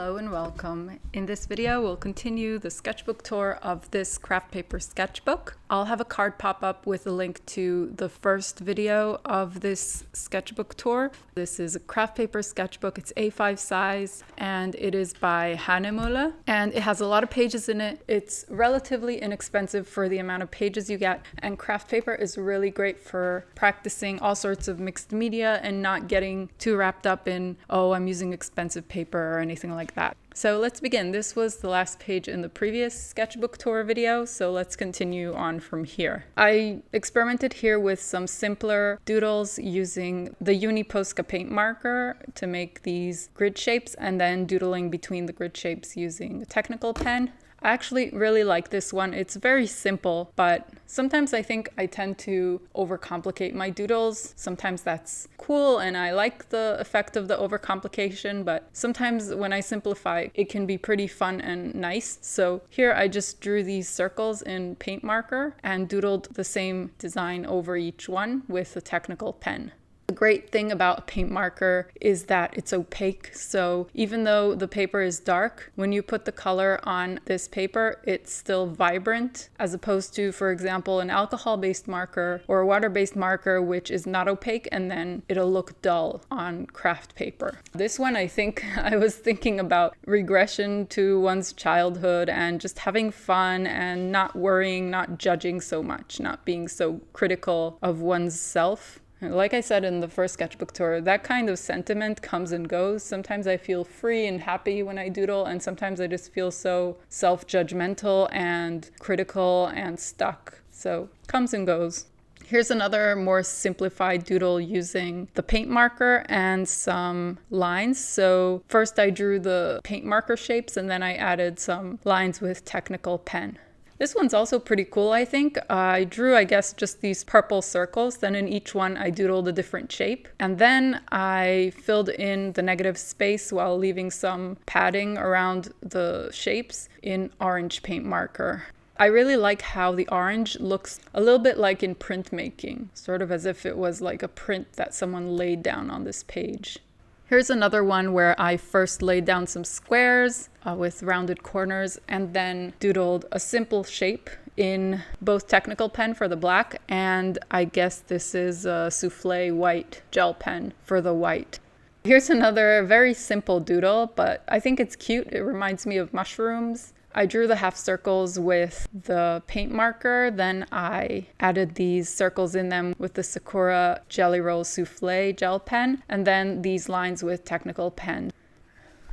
Hello and welcome. In this video, we'll continue the sketchbook tour of this craft paper sketchbook. I'll have a card pop up with a link to the first video of this sketchbook tour. This is a craft paper sketchbook. It's A5 size and it is by Hahnemuehle and it has a lot of pages in it. It's relatively inexpensive for the amount of pages you get, and craft paper is really great for practicing all sorts of mixed media and not getting too wrapped up in, oh, I'm using expensive paper or anything like that. So let's begin. This was the last page in the previous sketchbook tour video, so let's continue on from here. I experimented here with some simpler doodles using the Posca paint marker to make these grid shapes and then doodling between the grid shapes using a technical pen. I actually really like this one. It's very simple, but sometimes I think I tend to overcomplicate my doodles. Sometimes that's cool and I like the effect of the overcomplication, but sometimes when I simplify, it can be pretty fun and nice. So here I just drew these circles in paint marker and doodled the same design over each one with a technical pen. The great thing about a paint marker is that it's opaque, so even though the paper is dark, when you put the color on this paper, it's still vibrant, as opposed to, for example, an alcohol-based marker or a water-based marker, which is not opaque, and then it'll look dull on craft paper. This one, I think I was thinking about regression to one's childhood and just having fun and not worrying, not judging so much, not being so critical of one's self. Like I said in the first sketchbook tour, that kind of sentiment comes and goes. Sometimes I feel free and happy when I doodle, and sometimes I just feel so self-judgmental and critical and stuck. So comes and goes. Here's another more simplified doodle using the paint marker and some lines. So first I drew the paint marker shapes and then I added some lines with technical pen. This one's also pretty cool, I think. I drew, I guess, just these purple circles. Then in each one, I doodled a different shape. And then I filled in the negative space while leaving some padding around the shapes in orange paint marker. I really like how the orange looks a little bit like in printmaking, sort of as if it was like a print that someone laid down on this page. Here's another one where I first laid down some squares with rounded corners and then doodled a simple shape in both technical pen for the black, and I guess this is a Souffle white gel pen for the white. Here's another very simple doodle, but I think it's cute. It reminds me of mushrooms. I drew the half circles with the paint marker, then I added these circles in them with the Sakura Jelly Roll Souffle gel pen, and then these lines with technical pen.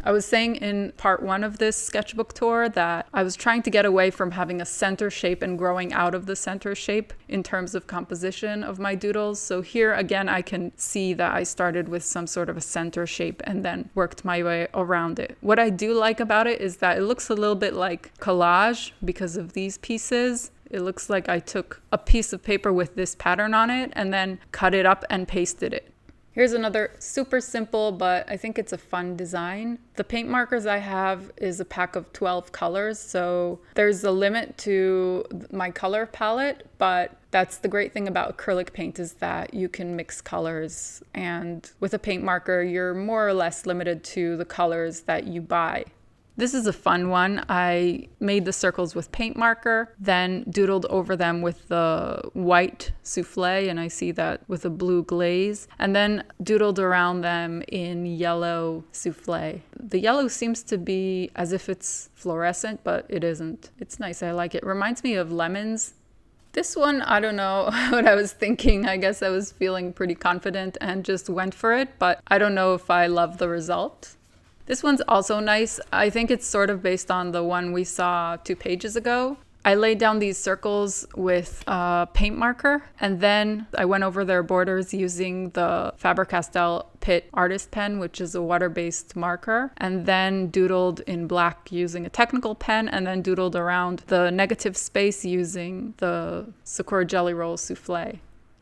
I was saying in part one of this sketchbook tour that I was trying to get away from having a center shape and growing out of the center shape in terms of composition of my doodles. So here again, I can see that I started with some sort of a center shape and then worked my way around it. What I do like about it is that it looks a little bit like collage because of these pieces. It looks like I took a piece of paper with this pattern on it and then cut it up and pasted it. Here's another super simple, but I think it's a fun design. The paint markers I have is a pack of 12 colors, so there's a limit to my color palette, but that's the great thing about acrylic paint is that you can mix colors, and with a paint marker, you're more or less limited to the colors that you buy. This is a fun one. I made the circles with paint marker, then doodled over them with the white souffle, and I see that with a blue glaze, and then doodled around them in yellow souffle. The yellow seems to be as if it's fluorescent, but it isn't. It's nice. I like it. Reminds me of lemons. This one, I don't know what I was thinking. I guess I was feeling pretty confident and just went for it, but I don't know if I love the result. This one's also nice. I think it's sort of based on the one we saw 2 pages ago. I laid down these circles with a paint marker, and then I went over their borders using the Faber-Castell Pitt Artist Pen, which is a water-based marker, and then doodled in black using a technical pen, and then doodled around the negative space using the Sakura Jelly Roll Souffle.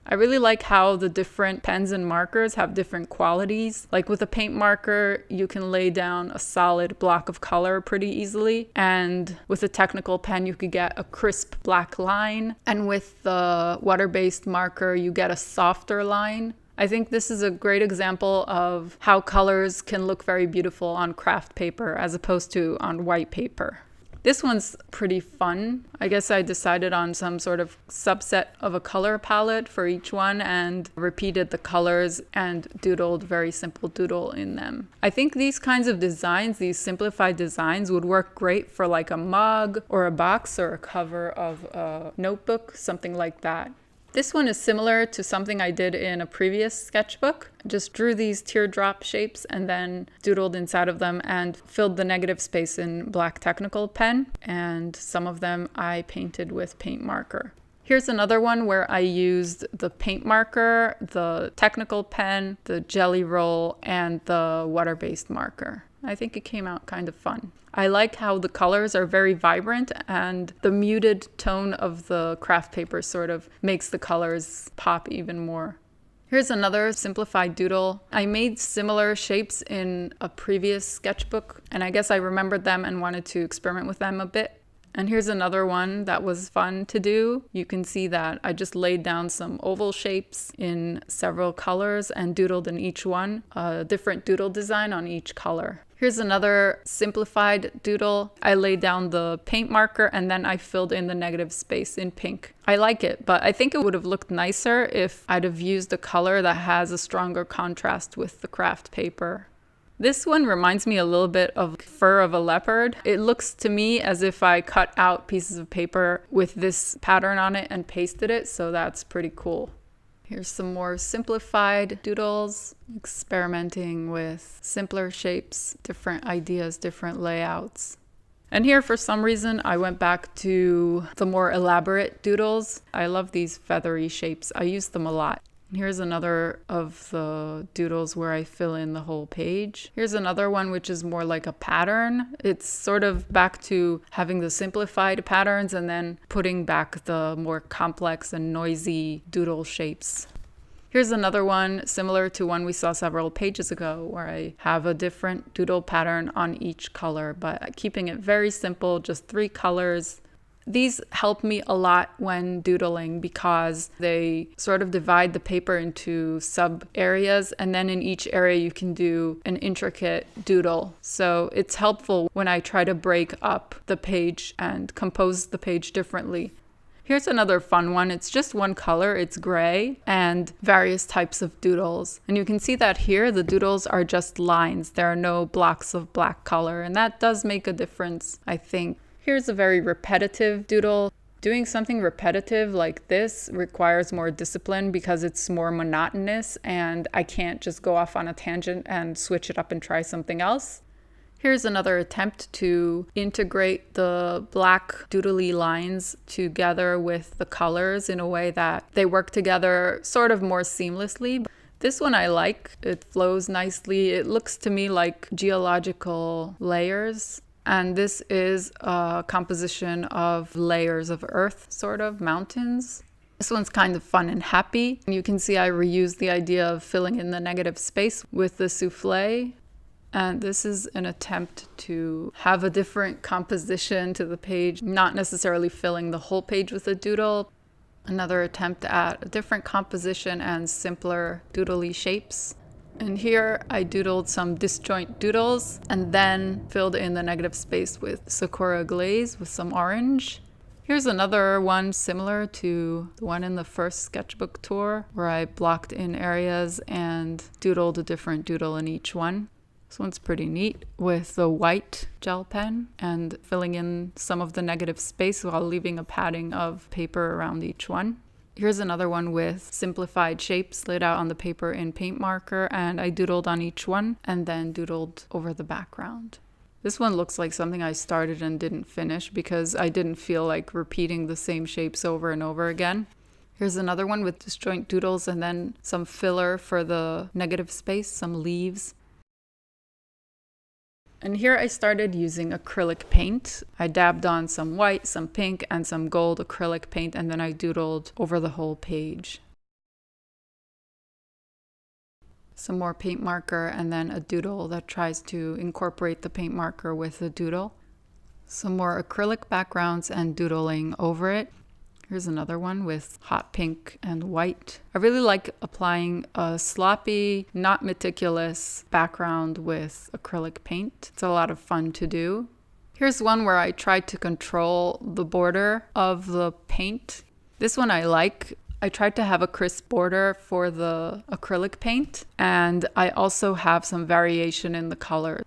I really like how the different pens and markers have different qualities. Like with a paint marker, you can lay down a solid block of color pretty easily. And with a technical pen, you could get a crisp black line. And with the water-based marker, you get a softer line. I think this is a great example of how colors can look very beautiful on craft paper as opposed to on white paper. This one's pretty fun. I guess I decided on some sort of subset of a color palette for each one and repeated the colors and doodled a very simple doodle in them. I think these kinds of designs, these simplified designs, would work great for like a mug or a box or a cover of a notebook, something like that. This one is similar to something I did in a previous sketchbook. Just drew these teardrop shapes and then doodled inside of them and filled the negative space in black technical pen. And some of them I painted with paint marker. Here's another one where I used the paint marker, the technical pen, the jelly roll, and the water-based marker. I think it came out kind of fun. I like how the colors are very vibrant and the muted tone of the craft paper sort of makes the colors pop even more. Here's another simplified doodle. I made similar shapes in a previous sketchbook and I guess I remembered them and wanted to experiment with them a bit. And here's another one that was fun to do. You can see that I just laid down some oval shapes in several colors and doodled in each one, a different doodle design on each color. Here's another simplified doodle. I laid down the paint marker and then I filled in the negative space in pink. I like it, but I think it would have looked nicer if I'd have used a color that has a stronger contrast with the craft paper. This one reminds me a little bit of fur of a leopard. It looks to me as if I cut out pieces of paper with this pattern on it and pasted it, so that's pretty cool. Here's some more simplified doodles, experimenting with simpler shapes, different ideas, different layouts. And here, for some reason, I went back to the more elaborate doodles. I love these feathery shapes. I use them a lot. Here's another of the doodles where I fill in the whole page. Here's another one which is more like a pattern. It's sort of back to having the simplified patterns and then putting back the more complex and noisy doodle shapes. Here's another one similar to one we saw several pages ago where I have a different doodle pattern on each color, but keeping it very simple, just 3 colors. These help me a lot when doodling because they sort of divide the paper into sub areas and then in each area you can do an intricate doodle. So it's helpful when I try to break up the page and compose the page differently. Here's another fun one. It's just one color, it's gray, and various types of doodles. And you can see that here the doodles are just lines. There are no blocks of black color, and that does make a difference, I think. Here's a very repetitive doodle. Doing something repetitive like this requires more discipline because it's more monotonous and I can't just go off on a tangent and switch it up and try something else. Here's another attempt to integrate the black doodly lines together with the colors in a way that they work together sort of more seamlessly. This one I like. It flows nicely. It looks to me like geological layers. And this is a composition of layers of earth, sort of, mountains. This one's kind of fun and happy. You can see I reused the idea of filling in the negative space with the souffle. And this is an attempt to have a different composition to the page, not necessarily filling the whole page with a doodle. Another attempt at a different composition and simpler doodly shapes. And here I doodled some disjoint doodles and then filled in the negative space with Sakura glaze with some orange. Here's another one similar to the one in the first sketchbook tour where I blocked in areas and doodled a different doodle in each one. This one's pretty neat with the white gel pen and filling in some of the negative space while leaving a padding of paper around each one. Here's another one with simplified shapes laid out on the paper in paint marker, and I doodled on each one and then doodled over the background. This one looks like something I started and didn't finish because I didn't feel like repeating the same shapes over and over again. Here's another one with disjoint doodles and then some filler for the negative space, some leaves. And here I started using acrylic paint. I dabbed on some white, some pink, and some gold acrylic paint, and then I doodled over the whole page. Some more paint marker, and then a doodle that tries to incorporate the paint marker with the doodle. Some more acrylic backgrounds and doodling over it. Here's another one with hot pink and white. I really like applying a sloppy, not meticulous background with acrylic paint. It's a lot of fun to do. Here's one where I tried to control the border of the paint. This one I like. I tried to have a crisp border for the acrylic paint, and I also have some variation in the color.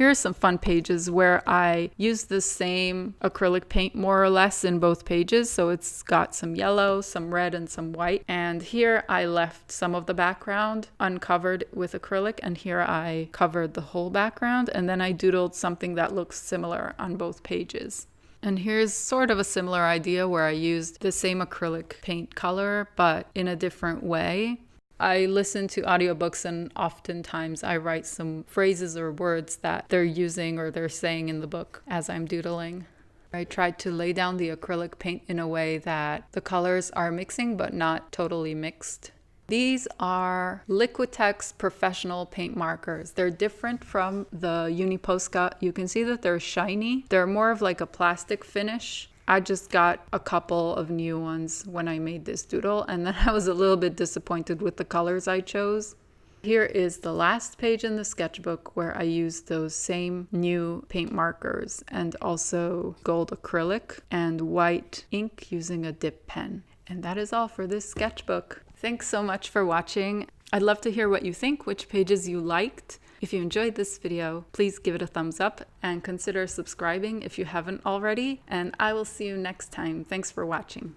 Here are some fun pages where I use the same acrylic paint more or less in both pages. So it's got some yellow, some red, and some white. And here I left some of the background uncovered with acrylic, and here I covered the whole background. And then I doodled something that looks similar on both pages. And here's sort of a similar idea where I used the same acrylic paint color, but in a different way. I listen to audiobooks, and oftentimes I write some phrases or words that they're using or they're saying in the book as I'm doodling. I tried to lay down the acrylic paint in a way that the colors are mixing but not totally mixed. These are Liquitex professional paint markers. They're different from the Uniposca. You can see that they're shiny. They're more of like a plastic finish. I just got a couple of new ones when I made this doodle, and then I was a little bit disappointed with the colors I chose. Here is the last page in the sketchbook where I used those same new paint markers and also gold acrylic and white ink using a dip pen. And that is all for this sketchbook. Thanks so much for watching. I'd love to hear what you think, which pages you liked. If you enjoyed this video, please give it a thumbs up and consider subscribing if you haven't already. And I will see you next time. Thanks for watching.